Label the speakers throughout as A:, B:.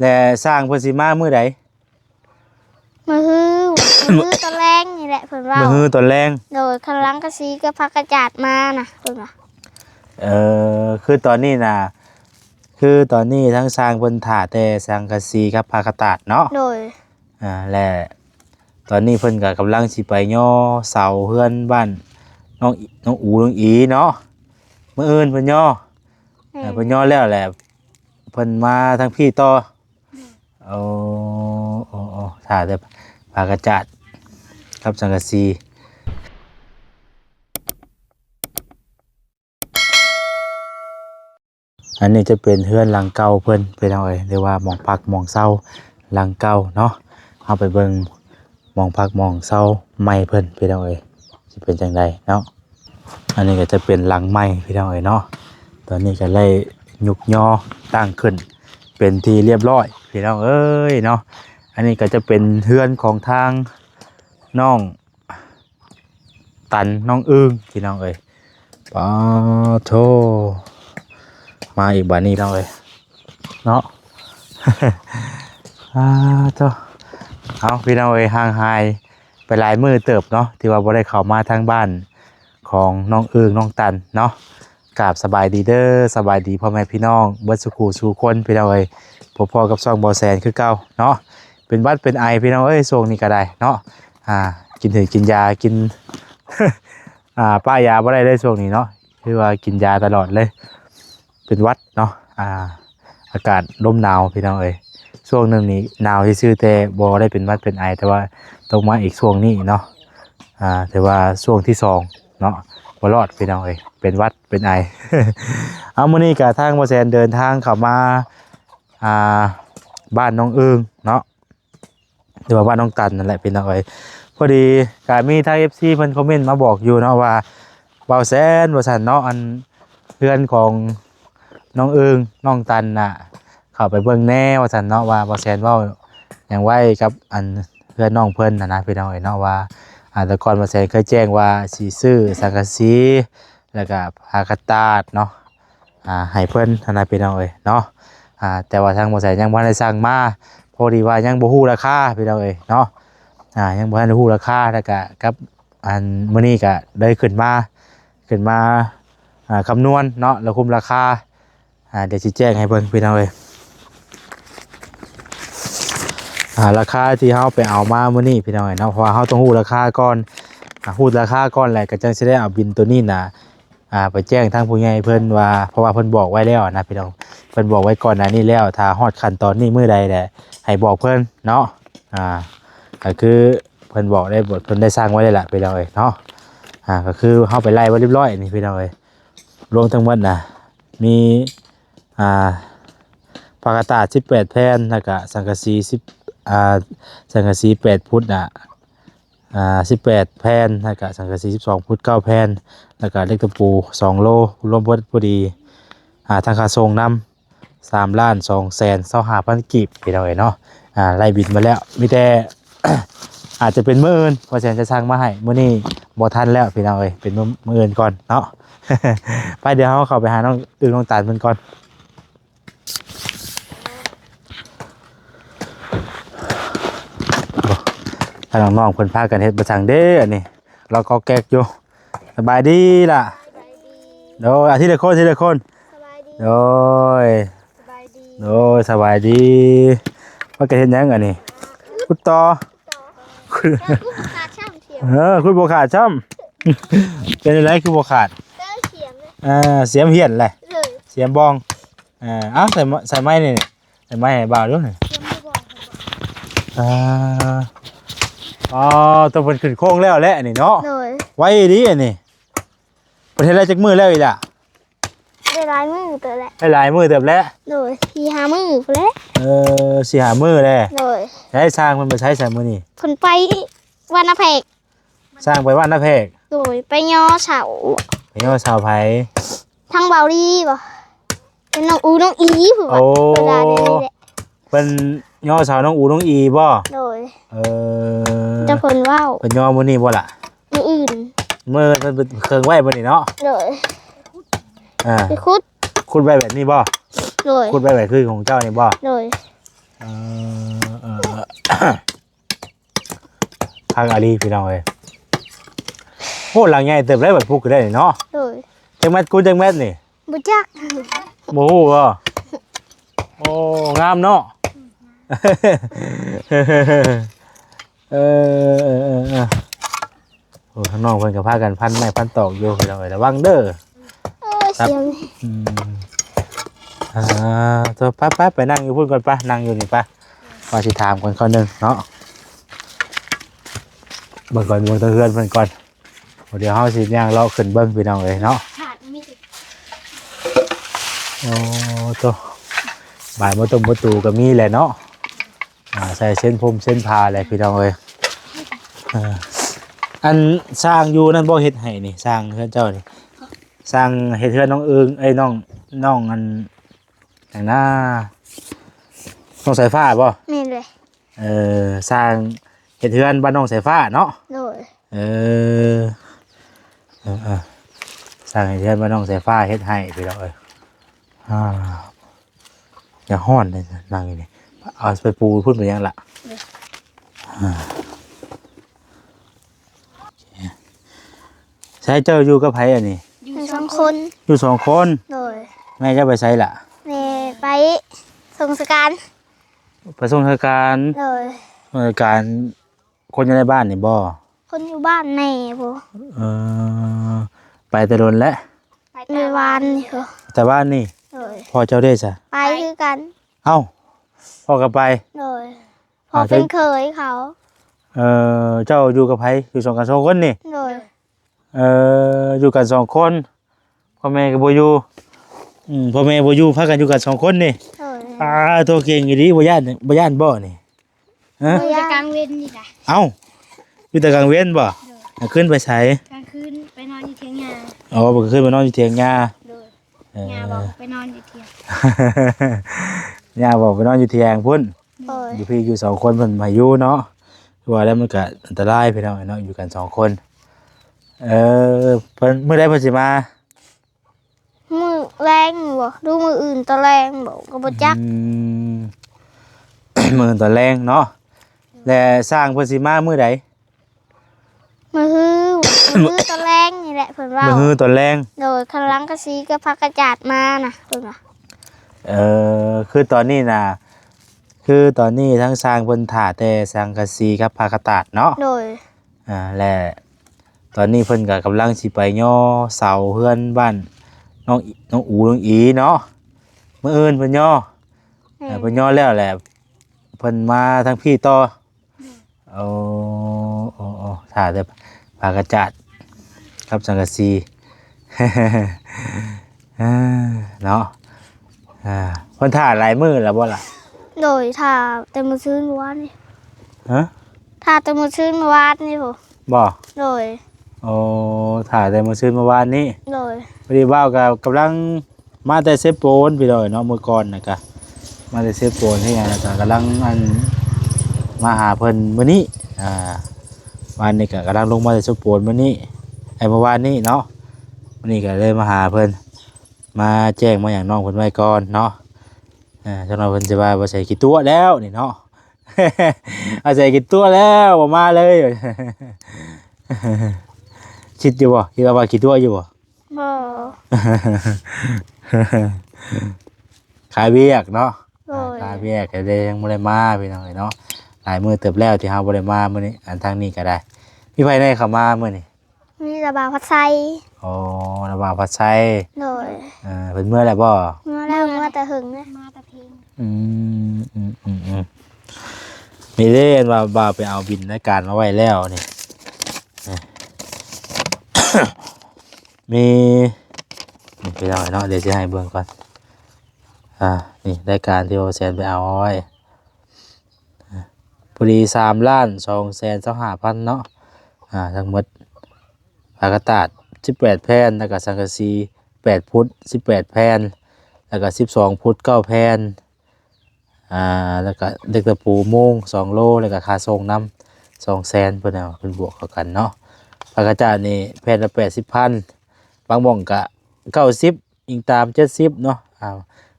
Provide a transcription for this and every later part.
A: และสร้างเพิ่นสิมามื้อใด
B: มือฮือมือตะแรงนี่แหละเพิ่นว่า
A: มื้อฮื้อตอนแลง
B: โดยคันลังกะซีก็พักกระจาดมาน่ะเพิ่นว่า
A: คือตอนนี้น่ะคือตอนนี้ทั้งสร้างเพิ่นถ่าแต่สังกะสีกับผ้ากระตาดเนาะ
B: โดย
A: และตอนนี้เพิ่นก็กำลังสิไปย่อเสาเฮือนบ้านน้องอูน้องอีเนาะมื้ออื่นเพิ่นย่อเพิ่นย่อแล้วแหละเพิ่นมาทางพี่ต่อเอาถ่าแต่ผ้ากระจาดกับสังกะสีอันนี้จะเป็นเฮือนหลังเก่าเพิ่นไปเอาเรียกว่าหม่องพักหม่องเซาหลังเก่าเนาะเอาไปเบิ่งหม่องพักหม่องเซาใหม่เพิ่นไปเอาสิเป็นจังไดเนาะอันนี้ก็จะเป็นหลังใหม่พี่น้องเนาะตอนนี้ก็เลยยุกย่อตั้งขึ้นเป็นที่เรียบร้อยพี่น้องเอ้ยเนาะอันนี้ก็จะเป็นเฮือนของทางน้องตันน้องอึ้งพี่น้องเอ้ยปาโธมาอีกบ้านนี้เราเลยเนาะ เจ้าเอาพี่น้องเอ้ยห่างหายไปหลายมือเติบเนาะที่ว่าบ่ได้เข้ามาทางบ้านของน้องเอิงน้องตันเนาะกราบสบายดีเด้อสบายดีพ่อแม่พี่น้องเบิดสุขสู่คนพี่น้องเอ้ยพ่อกับซ่องบ่แซนคือเก่าเนาะเป็นวัดเป็นไอพี่น้องเอ้ยช่วงนี้ก็ได้เนาะกินถึงกินยากิน ป้ายาบ่ได้เลยช่วงนี้เนาะคือว่ากินยาตลอดเลยเป็นวัดเนาะอากาศลมหนาวพี่น้องเอ้ยช่วงหนึ่งนี้หนาวที่ซื่อแต่บ่ได้เป็นวัดเป็นไอแต่ว่าต้องมาอีกช่วงนี้เนาะแต่ว่าช่วงที่สองเนาะบ่รอดพี่น้องเอ้ยเป็นวัดเป็นไอ เอามื้อนี้ก็ทางบ่แซนเดินทางเข้ามาบ้านน้องอึ้งเนาะหรือว่าบ้านน้องตันนั่นแหละพี่น้องเอ้ยพอดีก็มีทาง FC เพิ่นคอมเมนต์มาบอกอยู่เนาะว่าเบาแซนว่าซั่นเนาะอันเพื่อนของน้องอึ้งน้องตันน่ะเข้าไปเบิ่งแน่ว่าซั่นเนาะว่าบ่แซนเว้าหยังไว้กับอันเพื่อนน้องเพิ่นน่ะนะพี่น้องเอ้ยเนาะว่าแต่ก่อนบ่แซนเคยแจ้งว่าสิซื้อสังกะสีแล้วก็ผ้ากระตาดเนาะให้เพิ่นน่ะนะพี่น้องเอ้ยเนาะแต่ว่าทางบ่แซนยังบ่ได้สั่งมาพอดีว่ายังบ่ฮู้ราคาพี่น้องเอ้ยเนาะยังบ่ทันได้ฮู้ราคาแล้วก็กับอันมื้อนี้ก็ได้ขึ้นมาคำนวณเนาะแล้วคุมราคาเดี๋ยวจะแจ้งให้เบิ่งพี่น้องเลยราคาที่เฮาไปเอามามื้อนี้พี่น้องเนาะเพราะว่าเฮาต้องฮู้ราคาก่อนฮู้ราคาก่อนแหละก็จังสิได้เอาบิลตัวนี้น่ะไปแจ้งทางผู้ใหญ่เพิ่นว่าเพราะว่าเพิ่นบอกไว้แล้วนะพี่น้องเพิ่นบอกไว้ก่อนหน้านี้แล้วถ้าฮอดขั้นตอนนี้มื้อใดแหละให้บอกเพิ่นเนาะก็คือเพิ่นบอกได้บทเพิ่นได้สร้างไว้เลยล่ะพี่น้องเอ้ยเนาะก็คือเฮาไปไล่ไว้เรียบร้อยนี่พี่น้องเอ้ยรวมทั้งหมดน่ะมีผ้ากระตาด18แผ่นแล้วก็สังกะสีสังกะสี8ฟุต18แผ่นแล้วก็สังกะสี12ฟุต9แผ่นแล้วก็เหล็กตะปู2โลรวมเบิดพอดีทางค่าส่งนำ3,225,000กีบพี่น้องเอ้ยเนาะไล่บินมาแล้วมีแต่ อาจจะเป็นมื้ออื่นเพราะฉะนั้นจะสร้างมาให้มื้อนี้บ่ทันแล้วพี่น้องเอ้ยเป็นมื้ออื่นก่อนเนาะ ไปเดี๋ยวเราเข้าไปหาน้องอึ้งน้องตาลเพิ่นก่อนถ้าน้องๆเพิ่นพากันเฮ็ดประจังเด้ออันนี้เราก็แก๊กอยู่สบายดีล่ะโดยทีละคนโดยสบายดีว่ากันเฮ็ดหยังอันนี้พุดต่อคุณบ่ขาดช้ำเป็นอะไรคือบ่ขาดเสียมเหียนแหละเสียมบองใส่ไม้นี่ใส่ไม้ให้บ่าวด้วยนี่ตัวเพิ่นขึ้นโค้งแล้วแหละนี่เนาะไว้ดีอันนี้ประเทศอะไรจักมือแล้วอีกล่ะ
B: ได้หลายมือเติบแล้ว
A: ได้หลายมือเติบแล้ว
B: โดย4-5 มือพุ่นแหละ
A: 4-5 มือแล้ว
B: โดย
A: ใช้สร้างมันไปใช้ใส่มื้อนี้
B: เพิ่นไปวันอาเพก
A: สร้างไปวันนาเพก
B: โดยไปย่อเสา
A: ไผ
B: ทางเบาดีบ่เป็นน้องอูน้องอีผู้ว่าเวลานี้แหละ
A: เป็นย่อเสาน้องอูน้องอีบ่
B: โดยจะเพิ่นเว้า
A: เพิ่นย่อมื้อนี้บ่ล่ะ
B: มื้ออื่น
A: มื้อเพิ่นเครื่องไว้มื้อนี้เนาะ
B: โดยไปขุด
A: ไว้แบบนี้บ่โดยขุดไว้แบบคือของเจ้านี่บ่
B: โดย
A: เออทางอาลีพี่น้องเอ้ยโหหลังใหญ่เติบได้แบบพวกก็ได้เนาะ
B: โดย
A: จังแมทกูจังแมทนี่
B: บ่จัก
A: โอ้โหบ่โอ้งามเนาะเออโอ้ข้างนอกเพิ่นก็พากันพันไม้พันตอกอยู่พี่น้องเอ้ยระวังเด้อ
B: โอ้ยเสียง
A: อืมตัวป้าไปนั่งอยู่พูดก่อนป้านั่งอยู่นี่ป้าว่าสิถามคนคนหนึ่งเนาะเบิ่งก่อนเบิ่งตัวเพื่อนเพิ่นก่อนเดี๋ยวเฮาสิย่างเลาะขึ้นเบิ่งพี่น้องเอ้ยเนาะ
B: ขาดมี
A: โอ้ตัวบ่ายมตูก็มีแหละเนาะใส่เส้นผมเส้นผ้าแหละพี่น้องเอ้ยอันสร้างอยู่นั่นบ่เฮ็ดให้นี่สร้างเฮือนเจ้านี่สร้างเฮ็ดเฮือนน้องเอิงเอ้ยน้องอันอย่างน่าน้องสายฟ้าบ่
B: แม่นเลย
A: สร้างเฮ็ดเฮือนบ้านน้องสายฟ้าเนาะ
B: โดย
A: เออสร้างเฮ็ดเฮือนบ้านน้องสายฟ้าเฮ็ดให้พี่น้องเอ้ยอย่าฮ้อนเลยนั่งอยู่นี่เอาไปปูพุ่นไปยังล่ะใช้เจ้าอยู่กับไผอันนี้
B: อยู่สองคน
A: อยู่สองคน
B: โดย
A: แม่เจ้าไปไสล่ะ
B: แม่ไปส่งสการ
A: ไปส่งราชการ
B: โดย
A: ราชการคนอยู่ในบ้านนี่บ่
B: คนอยู่บ้านแน่บ่
A: เออไปแต่โดนแล้ว
B: ในวานนี่เหรอ
A: แต่บ้านนี่
B: โดย
A: พ่อเจ้าได้ซะ
B: ไปคือกัน
A: เอ้าพ่อก็ไป
B: โดยพอเป็นเคยเขา
A: เจ้าอยู่กับไผอยู่สองกันสองคนนี่
B: โดย
A: อยู่กันสองคนพ่อแม่ก็บ่อยู่พ่อแม่บ่อยู่พากันอยู่กันสองคนนี่
B: โดย
A: ตัวเก่งอีหลีบ่ย่านบ่นี่ฮะ
B: อยู่กลางเว้นนี่แหละ
A: เอ้าอยู่แต่กลางเว้นบ่ขึ้นไปไส
B: กลางคืนไปนอนอยู่เถียงนา
A: อ๋อบ่ขึ้นไปนอนอยู่เถียงหญ้า
B: โดยยาบอกไปนอนอยู่เถียง
A: หญ้าบอกไปนอนอยู่เถียงพุ่น
B: โดย
A: อยู่พี่อยู่สองคนเพิ่นมาอยู่เนาะว่าแล้วมันก็อันตรายพี่น้องเนาะอยู่กันสองคนเพิ่นมื้อใดเพิ่นสิมา
B: มือแรงบ่ดูมืออื่นตะแรงบ่ก็บ่จัก
A: มื้อตอนแรงเนาะและสร้างเพิ่นสิมามื้อใด
B: มือฮือตะแรงนี่แหละเพิ่นว่า
A: มื้อตอนแรง
B: โดยข้างหลังกะซีก็พักกระจาดมาน่ะเพิ่นว่า
A: คือตอนนี้น่ะคือตอนนี้ทั้งสร้างเพิ่นถ่าแต่สังกะสีกับผ้ากระตาดเนาะ
B: โดย
A: และตอนนี้เพิ่นก็กำลังสิไปย่อเสาเฮือนบ้านน้องอูน้องอีเนาะมื้ออื่นเพิ่นย่อเพิ่นย่อแล้วแหละเพิ่นมาทางพี่ต่อโอ้ถ่าแต่ผ้ากระจาดกับสังกะสี เนาะเพิ่นถ่าหลายมื้อแล้วบ่ล่ะ
B: โดยถ้าแต่มื้อซื้อเมื่อวานนี่
A: ฮะ
B: ถ้าแต่มื้อซื้อเมื่อวานนี่บ่
A: บ่
B: โดย
A: โอ้ถ่ายแต่มื้อซื่นเมื่อวานนี้
B: โดย
A: พอดีบ่าวก็กำลังมาแต่เซฟโปนพี่น้อยเนาะมื้อก่อนน่ะก็มาแต่เซฟโปนที่งานก็กำลังมาหาเพิ่นมื้อนี้วันนี้ก็กำลังลงมาแต่เซฟโปนมื้อนี้เมื่อวานนี้เนาะมื้อนี้ก็เลยมาหาเพิ่นมาแจ้งมาหยังน้องเพิ่นไว้ก่อนเนาะจังน้อยเพิ่นสิว่าบ่ใส่กี่ตัวแล้วนี่เนาะ เอาใส่กี่ตัวแล้วบ่มาเลย คิดอยู่บ่คิดว่ากี่ตัวอยู่บ่
B: บ่
A: ขายเวียกเนาะ
B: โดย
A: ขายเวียกก็เลยยังบ่ได้มาพี่น้องเนาะหลายมื้อเติบแล้วที่เฮาบ่ได้มามื้อนี้อันทางนี้ก็ได้มีไผได้เข้ามามื้อนี้
B: มีระบาดพัดไซ
A: อ๋อระบาดพัดไส
B: โดย
A: เพิ่นเมื่อแล้วบ่
B: เมื่อแล้วเมื่อแต่หึงนะมาแต่เพลง
A: มีเล่นว่าบ่าวไปเอาบินรายการมาไว้แล้วนี่ มีนี่ไปเอาเนาะเดี๋ยวจะให้เบิ่งก่อนนี่รายการที่โอแซนไปเอาไว้พอดี3,225,000เนาะทั้งหมดผ้ากระตาด18แผ่นแล้วก็สังกะสี8ฟุต18แผ่นแล้วก็12ฟุต9แผ่นแล้วก็เด็กตะปูโมง2โลแล้วก็ค่าส่งนำ200,000เพิ่นเอาเพิ่นบวกเข้ากันเนาะผ้ากระจาดนี่แผ่นละ80,000บางหม่องก็90อิงตาม70เนาะ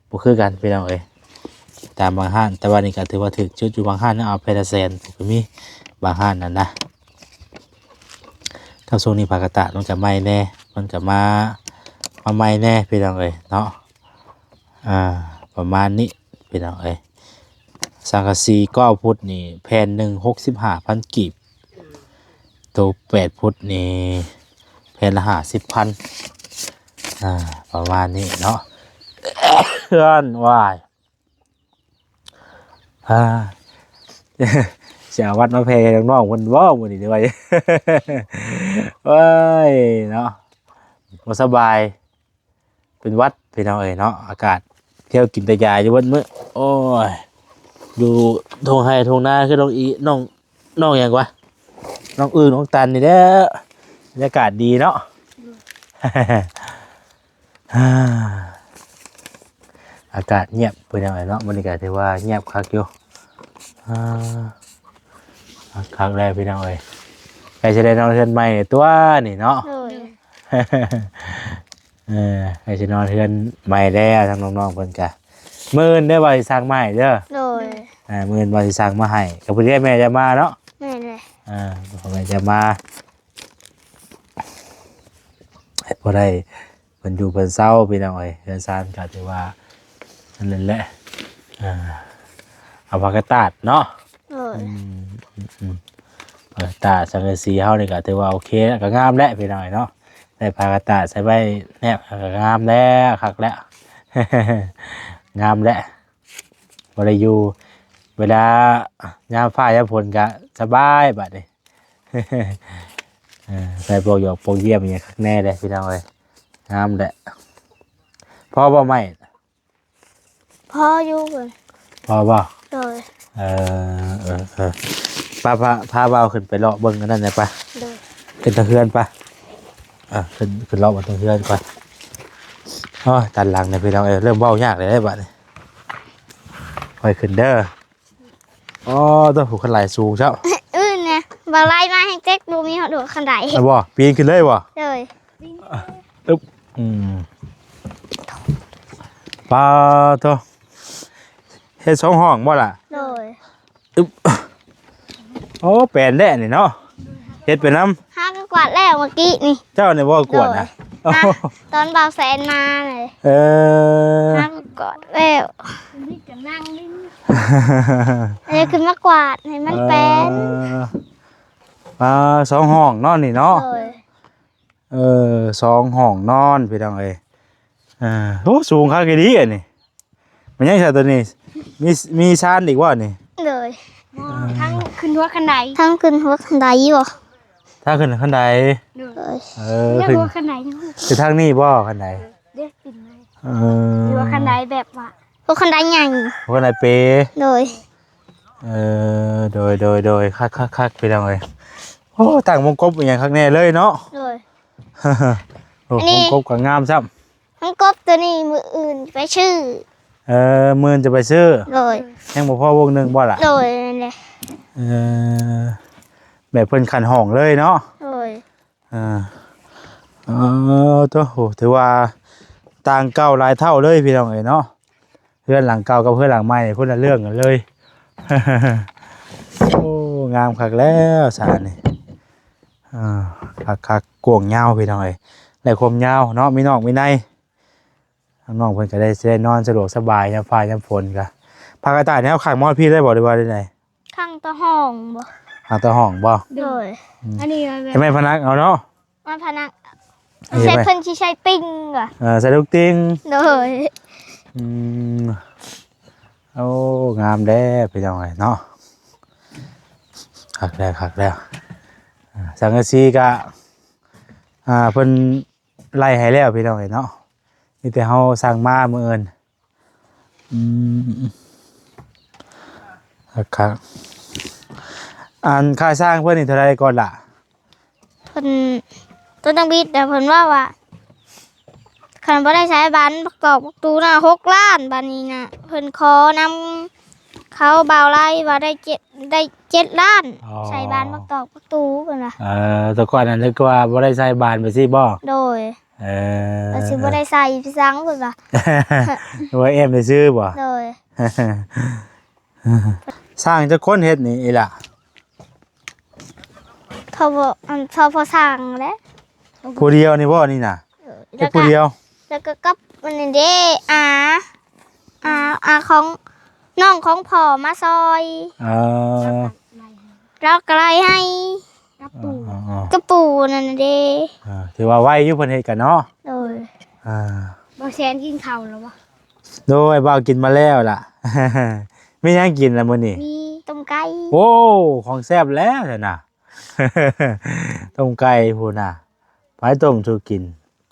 A: บ่คือกันพี่น้องเอ้ย ตามบางห้านแต่ว่านี่ก็ถือว่าถึกจุดอยู่บางห้านนะเอาไปละแสนก็มีบางห้านนั่นนะถ้าช่วงนี้ผักกาดตาต้องจะไหม้แน่มันจะมาใหม่แน่พี่น้องเอ้ยเนาะประมาณนี้พี่น้องเอ้ยสังกะสี9 ฟุตนี่แผ่นหนึ่ง65,000 กีบตัว8 ฟุตนี่แผ่นละ50,000ประมาณนี้เนาะเพื่อนวายเสียวัดมาเพลน้องๆมันว่าวันนี้ด้วยเว้ยเนาะบ่สบายเป็นวัดพี่น้องเอ้ยเนาะอากาศเที่ยวกินแต่ยาอยู่วันมื้อโอ้ยอยู่ทงไห้ทงนาคือน้องหยังวะน้องน้องตันนี่แหละบรรยากาศดีเนาะ อากาศเงียบเป็นยังไงเนาะบรรยากาศถือว่าเงียบคักอยู่ครั้งแรกพี่น้องเอ้ยใครจะได้นอนเทือนใหม่ตัวนี่เนาะใครจะนอนเทือนใหม่แล้วทางน้องๆเพิ่นกะมื้อได้บ่สิสร้างใหม่เด้อมื้อบ่สิสร้างมาให้กับเพิ่นแม่จะมาเนาะ
B: แม่เลย
A: แม่จะมาบ่ได้เพิ่นอยู่เพิ่นเศร้าพี่น้องเอ้ยเรือนซานก็ถือว่านั่นแหละเอาผักกาดตาดเนาะผักกาดตาดสังกะสีเฮานี่ก็ถือว่าโอเคก็งามแล้วพี่น้องเนาะได้ผักกาดตาดใส่ใบแนบก็งามแล้วคักแล้วงามแล้วบ่ได้อยู่เวลายามฟ้ายามฝนก็สบายบัดนี้ใส่โปรยกโปรเยี่ยมอย่างคักแน่เลยพี่น้องเอ้ยงามแหละพ่อบ่ไม่
B: พ่ออยู่เลย
A: พ่อบ่
B: เลย
A: พาเบาขึ้นไปเลาะเบิ่งกันนั่นเลยปะขึ้นตะเฮือนปะขึ้นเลาะบนตะเฮือนก่อนตันหลังเนี่ยพี่น้องเอ้ยเริ่มเบายากเลยได้บัดนี้ค่อยขึ้นเด้อต้องผูกขันไหลสูงเจ้า
B: เนี่ยบางไล่มาให้เจ๊กดูมีหัวดูขันไหล
A: บ่ปีนขึ้นเลยบ่
B: เลย
A: ปลาตัวเฮ็ด2 ห้องบ่ล่ะ
B: เลย
A: แปลนได้นี่เนาะเฮ็ดไปน้
B: ำห้าก็กวาดแล้วเมื่อกี้นี่
A: เจ้าเนี่ยบ่กวาดนะ
B: ตอนเบาแสนมาเลยห้าก็กวาดแล้วนี่จะนั่งนี่อะไรขึ้นมากวาดให้มันแปลน
A: 2 ห้องนอนนี่เนาะ2 ห้องนอนพี่น้องเอ้ยสูงคักอีหลีอันนี้มันยังใช่ตัวนี้มีชานอีกว่านี่
B: เลยทั้งขึ้นหัวขันไดทั้งขึ้นหัวขันไดบ่
A: ถ้าขึ้นขันได
B: ขึ้นหัวขันได
A: คือทางนี้บ่ขันได
B: เด็กปิ่นไหมหัวขันไดแบบว่าหัวขันไดใหญ่
A: หัวขันไดเป
B: เลย
A: โดยคักไปแล้วเลยต่างวงกบอย่างคักแน่เลยเนาะ
B: เลย
A: วงกบก็งามซ้
B: ำวงกบตัวนี้มืออื่นไปชื่อ
A: มือจะไปซื้อ
B: เลย
A: ยังบ่พอวงหนึ่งบ่ล่ะ
B: เลยเลย
A: แบบเพิ่นขันห้องเลยเนาะ
B: เลย
A: ตัวโหถือว่าต่างเก่าหลายเท่าเลยพี่น้องเอ้ยเนาะเพื่อนหลังเก่ากับเพื่อนหลังใหม่คนละเรื่องกันเลยงามคักแล้วสารนี่คักกวงยาวพี่น้องเอ้ยได้ความยาวเนาะมีนอกมีในน้องเพิ่นก็ได้นอนสะดวกสบายยามฟ้ายามฝนก็ผักกาดตาดเนี่ยข้างมอดพี่ได้บ่ได้ว่าได้ไหน
B: ข้างตะห้องบ่
A: ข้างตะห้องบ่
B: เลยอันนี้
A: ใช่ไหมพนักเอาเนาะ
B: มันพนักใช้เพิ่นสิใช้ติ้งอ่ะ
A: ใส่ลูกติ้ง
B: เลย
A: งามแด้พี่น้องเอ้ยเนาะคักแล้วสังกะสีก็เพิ่นไล่ให้แล้วพี่น้องเอ้ยเนาะมีแต่เฮาสั่งมามื้ออื่นครับค่าสร้างเพิ่นนี่เท่าไรก่อนล่ะ
B: เพิ่นต้นตังบิดแต่เพิ่นว่าคันบ่ได้ใช้บ้านประกอบประตูน่ะ6 ล้านบัดนี้น่ะเพิ่นขอนำเขาบ่าวไล่ว่าได้7 ล้านใช้บ้านประกอบประตูเพิ่นน่ะ
A: แต่ก่อนนั้นนึกว่าบ่ได้ใช้บ้านไปสิบ่
B: โดย
A: เอ
B: เราสิบ่ได้ใส่พี่สังเพิ่นว่า
A: ว่าเอ็มได้ซื้อบ่
B: โดย
A: สร้างจะค้นเฮ็ดนี่อีหล่ะ
B: เขาบอกพอสั่งแล้ว
A: ผู้เดียวนี่บ่นี่น่ะเฮ็ดผู้เดียว
B: แล้วก็กับมันนี่เด้อาของน้องของพ่อมาซอย
A: เออ
B: แล้วก็ไล่ให้
A: อ๋อ
B: กระปูนั่นน่ะเด้
A: ถือว่าไวอยู่เพิ่นเฮ็ดกันเนาะ
B: โดย
A: อ่า
B: บ่แซนกินข้าวแล้วบ่
A: โดยบ่าวกินมาแล้วล่ะ ไม่ยังกินแล้วมื้อนี้
B: มีต้มไก่
A: โอ้ของแซ่บแล้วเถอะน่ะ ต้มไก่พูนน่ะไปต้มสู่กิน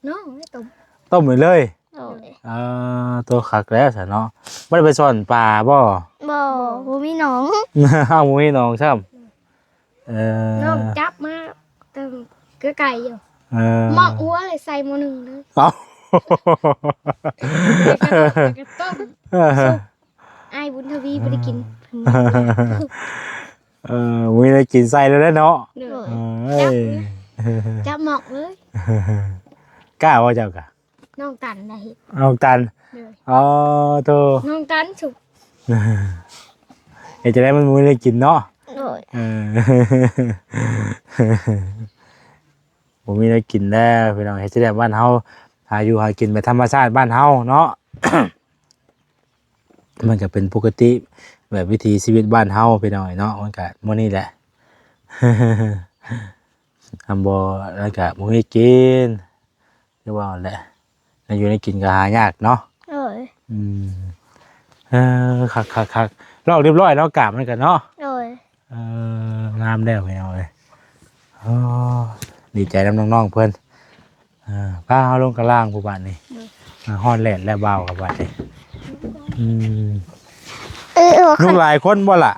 B: น้องไม่ต้ม
A: ต้มไปเลย
B: โดย
A: ตัวคักแล้วซะเนาะบ่ได้ไปซ่อนปลาบ่
B: บ่มีหนอง
A: เอ้าหมูให้น้องซ้ำ
C: น้องจับมาตึงก็ไก่อยู่
A: เออ
C: หมอกหัวเลยใส่หม้อหนึ่งเลย
A: เอ้า
C: แล้วก็ต้มไอ้ายบุญทวีไม่ได้กิน
A: หมูได้กินใส่แล้วเนาะ
C: เด้
B: โด
C: อย
A: เอ้ย
C: จับหมอกเลย
A: กล้าว่าเจ้ากะ
C: น้องตันได้
A: เอาตัน
C: เด้อ
A: อ๋อตัว
C: น้องตันสุก
A: เดี๋ยวจะได้มันหมูได้กินเนาะ
B: โดย
A: ผมมีได้กินแล้วพี่น้องเฮ็ดจะได้บ้านเฮาหาอยู่หากินแบบธรรมชาติบ้านเฮาเนาะ มันก็เป็นปกติแบบวิถีชีวิตบ้านเฮาพี่น้องเนาะมันก็มื้อนี้แหละ ทำบ่แล้วก็บ่มีกินคือว่าแหละแล้วอยู่ในกินก็หายากเนาะ
B: โดย
A: อืมคักลอกเรียบร้อยแล้วกราบมันกันเนาะ
B: โดย
A: งามแล้วพี่น้องเอ้ยอ๋อดีใจน้ำน้องๆเพิ่นพาเฮาลงกระล่างผู้บ้านนี่ฮอดแลนด์และบ่าวกับบ้านนี่ยุกหลายคนบ่ล่ะ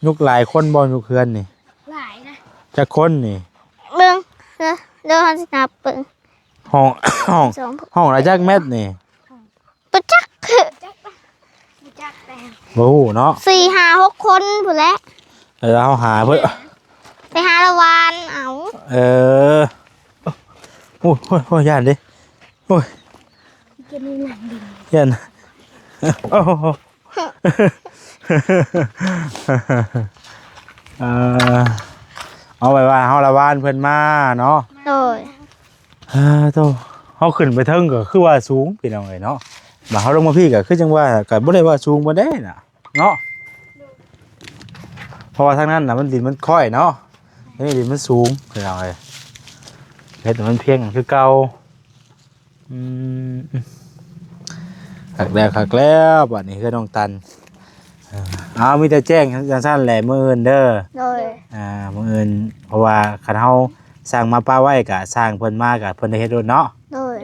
A: ยุกหลายคนบ่ยุกเฮือนนี่
C: หลายนะ
A: จักคนนี่
B: เบิ่งเดี๋ยวเฮาสินับเบิ่ง
A: ห้อง
B: สอง
A: ห้องละจักเม็ดนี่
B: ปะจัก
C: จักปะไม่จักแต่
A: บ่ฮู้เนาะ
B: 4 5 6คนพุ่นแหละ
A: เฮาหาเพิ่น
B: ไปหาละวานเอา
A: โอ้ยย่านดิโอ้ย
C: จะมีหนังดิน
A: ย่านโอ้โหเอาไว้ว่าเฮาละวานเพิ่นมาเนาะ
B: โดย
A: โตเฮาขึ้นไปเทิงก็คือว่าสูงพี่น้องเอ้ยเนาะมาเฮาลงมาพี่ก็คือจังว่าก็บ่ได้ว่าสูงบ่ได้น่ะเนาะเพราะว่าทางนั้นน่ะมันดินมันค่อยเนาะนี่ดินมันสูงพี่น้องเอ้ยเฮ็ดให้มันเพียงคือเก่าคักแล้วบัดนี้คือน้องตันมีแต่แจ้งจังซั่นแหละมื้ออื่นเด้อ
B: โดย
A: มื้ออื่นเพราะว่าคันเฮาสร้างมาป้าไว้ก็สร้างเพิ่นมาก็เพิ่นได้เฮ็ดโดดเนาะ
B: โดย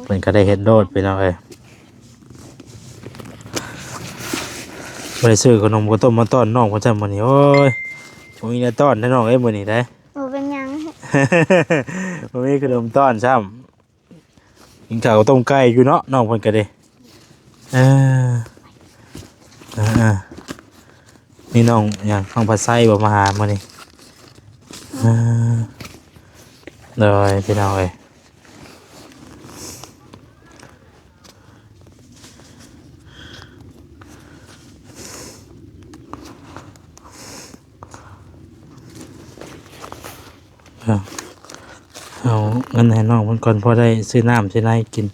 A: เพิ่นก็ได้เฮ็ดโดดไปแล้วเอ้ยบ่ได้ซื้อขนมข้าวต้มมาต้อนน้องเพิ่นซั่นมื้อนี้โอ้ยบ่มีแนวต้อนให้น้องเอ้ยมื้อนี้ได้
B: บ่เป็นหยัง
A: บ่มีขนมต้อนซ้ำกินข้าวกับต้มไก่อยู่เนาะน้องเพิ่นก็ได้นี่น้องหยังฟังภาษาไทยบ่มาหามื้อนี้เลยพี่น้องเอ้ยเอาเงินให้น้องมันก่อนพอได้ซื้อน้ำซื้อน้ำกิน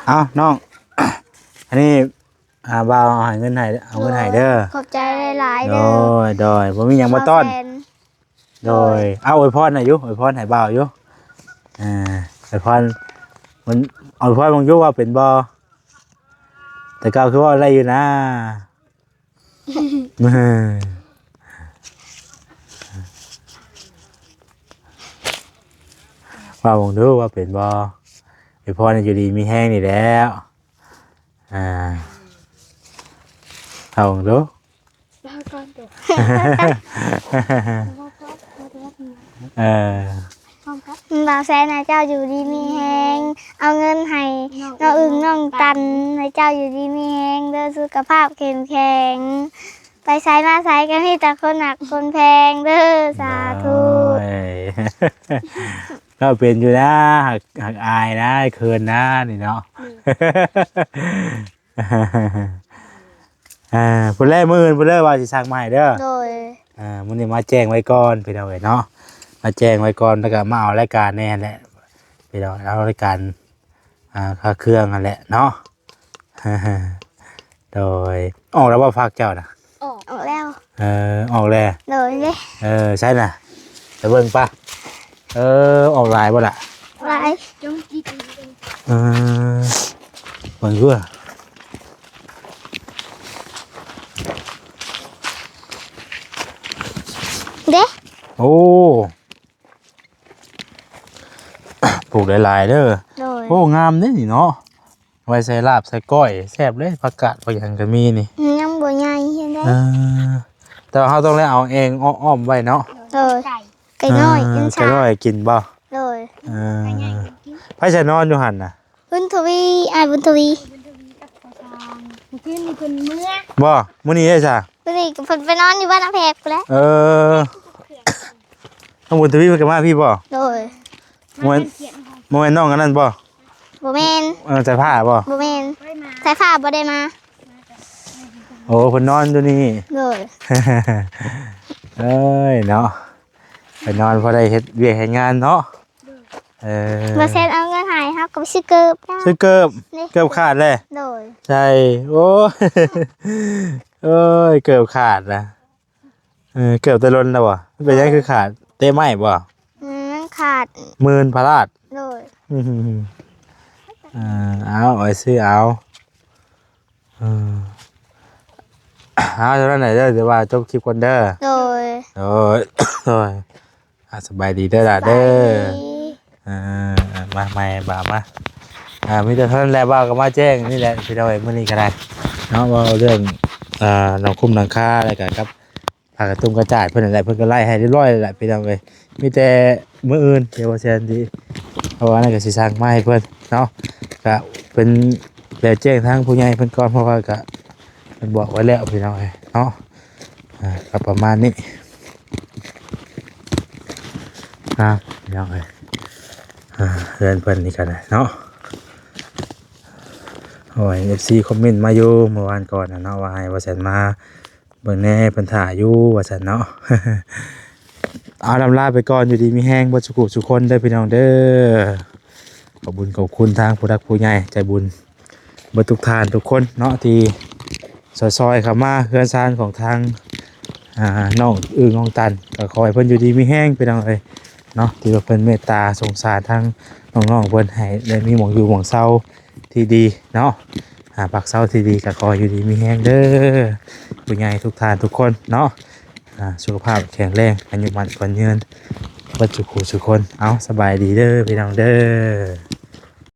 A: เอาน้อง อันนี้บ่าวเอาเงินให้เอาเงินให้เด้อ
B: ขอบใจหลายๆ
A: โด
B: เด้อย
A: บ่มีหยังมาต้อน
B: แฟ
A: โดยเอาอวยพรหน่อยอยุอวยพรให้บ่าวอยู่อวยพรมันอวยพรมองอยุว่าเป็นบ่แต่ก็คือว่าอะไรอยู่นะ ว่ามองดูว่าเป็นบ่อวยพรอยู่ดีมีแห้งนี่แล้วเอามองดู
C: แล้วก่อนเดี๋ยว
A: เ เออ
B: บ่าวแซนให้เจ้าอยู่ดีมีแฮงเอาเงินให้น้องอึ่งน้องตันให้เจ้าอยู่ดีมีแฮงเด้อสุขภาพเข้มแข็งไปใช้มาใช้กันที่แต่คนหนักคนแพงเด้อสาธุ
A: โอ้ย ก็เป็นอยู่นะหักอายนะเคินนะนี่เนาะ พุ่นแรกมื้ออื่นพุ่นแรกว่าสิซักใหม่เด้อ
B: โดย
A: มื้อนี้มาแจ้งไว้ก่อนพี่น้องเอ้ยเนาะมาแจ้งไว้ก่อนแล้วก็มาเอารายการแน่แหละพี่น้องเอารายการค่าเครื่องนั่นแหละเนาะ โดยออกแล้วบ่พักเจ้าน่ะ
C: ออก
B: ออกแล้ว
A: ออกแล้ว
B: โดยเลย
A: ใช่น่ะไปเบิ่งป่ะออกหลายบ่ล่ะ
B: ไร
C: จงจีจี
A: เบิ่งด้วย
B: เด้
A: โอ้ ปลูกหลายๆเด้อ
B: โดย
A: โอ้งามเด้นี่เนาะไว้ใส่ลาบใส่ก้อยแซ่บเลยผักกาดผักหยังก็มีนี่
B: ยังบ่ใหญ่เห็นได้
A: แต่ว่าเราต้องได้เอาเองอ้อมไว้เนาะ
B: โดย
C: ไก่
B: ไก่น้อยกิน
A: ไก่
B: ชา
A: น้อยกินบ่
B: โดย
C: ไก่ใหญ่กิน
A: ไผจะนอนอยู่หั่นน่ะ
B: บุญทวีอายบุญทวี
C: บุญทวีกับข้าวสารขึ้นเพิ่นเมื่อ
A: บ่มื้อนี้ได้จ้ะ
B: บุญทวีกับเพิ่นไปนอนอยู่บ้านอาแพกไปแล้ว
A: น้องบุญทวีเพิ่นก็มาพี่บ่
B: โดย
A: มวย
C: เขียนของ
A: มวยน้องกันนั่นบ่
B: บ่แม่น
A: ใส่ผ้าบ่
B: บ่แม่น
C: ไว้มา
B: สายฟ้าบ่ได้มา
A: โอ้เพิ่นนอนอยู่นี่
B: โดย
A: เอ้ยเนาะไปนอนพอได้เฮ็ดเวียกเฮ็ดงานเนาะ
B: บ่แซนเอาเงินให้เฮาก็ไปซื้อเกิบจ้า
A: ซื้อเกิบ
B: นี่
A: เกิบขาดเลย
B: โดย
A: ใช่โอ้ย เอ้ยเกิบขาดนะเกิบตะลนแล้วบ่เป็นยังคือขาดเตะไม้บ่
B: มันขาด
A: หมื่นพลาด
B: โดย
A: เอาไว้ซื้อเอาเอาเท่านั้นไหนเด้อเดี๋ยวว่าจบคลิปก่อนเด้อ
B: โดย
A: โอ้ย โอ้ยสบายดีเด้อล่ะเด้อ มาใหม่บ่ามามีแต่เท่านั้นแหละบ่าวก็มาแจ้งนี่แหละพี่น้อยมื้อนี้ก็ได้เนาะว่าเรื่องน้ำคุ้มหลังคาอะไรกันครับผากระตุ้มกระจาดเพิ่นนั่นแหละเพิ่นก็ไล่ให้เรียบร้อยแล้วแหละพี่น้องเอ้ยมีแต่มื้ออื่นเดี๋ยวว่าแซนที่เพราะว่านั่นก็สิสร้างมาให้เพิ่นเนาะก็เป็นแล้วแจ้งทางผู้ใหญ่เพิ่นก่อนเพราะว่าก็เพิ่นบอกไว้แล้วพี่น้องเอ้ยเนาะก็ประมาณนี้พี่น้องเอ้ยเรียนเพิ่นนี่กันนะเนาะโอ้ย FC คอมเมนต์มาอยู่เมื่อวานก่อนนะเนาะว่าให้ว่าแซนมาเบิ่งแน่เพิ่นถ่ายอยู่ว่าซั่นเนาะ เอาลำลาไปก่อนอยู่ดีมีแห้งบ่สุขสุขคนเด้อพี่น้องเด้อขอบคุญขอบคุณทางผู้รักผู้ใหญ่ใจบุญบ่ทุกทานทุกคนเนาะที่ซอยๆเข้ามาเฮือนซานของทางน้องอึ่งน้องตันก็ขอให้เพิ่นอยู่ดีมีแห้งพี่น้องเอ้ยเนาะที่ว่าเพิ่นเมตตาสงสารทางน้องๆเพิ่นให้ได้มีหม่องอยู่หม่องเซาที่ดีเนาะปักเซาที่ดีก็ขออยู่ดีมีแห้งเด้อผู้ใหญ่ทุกทานทุกคนเนาะสุขภาพแข็งแรงอายุมันขวัญยืนเบิดสุขสุขคนเอาสบายดีเด้อพี่น้องเด้อ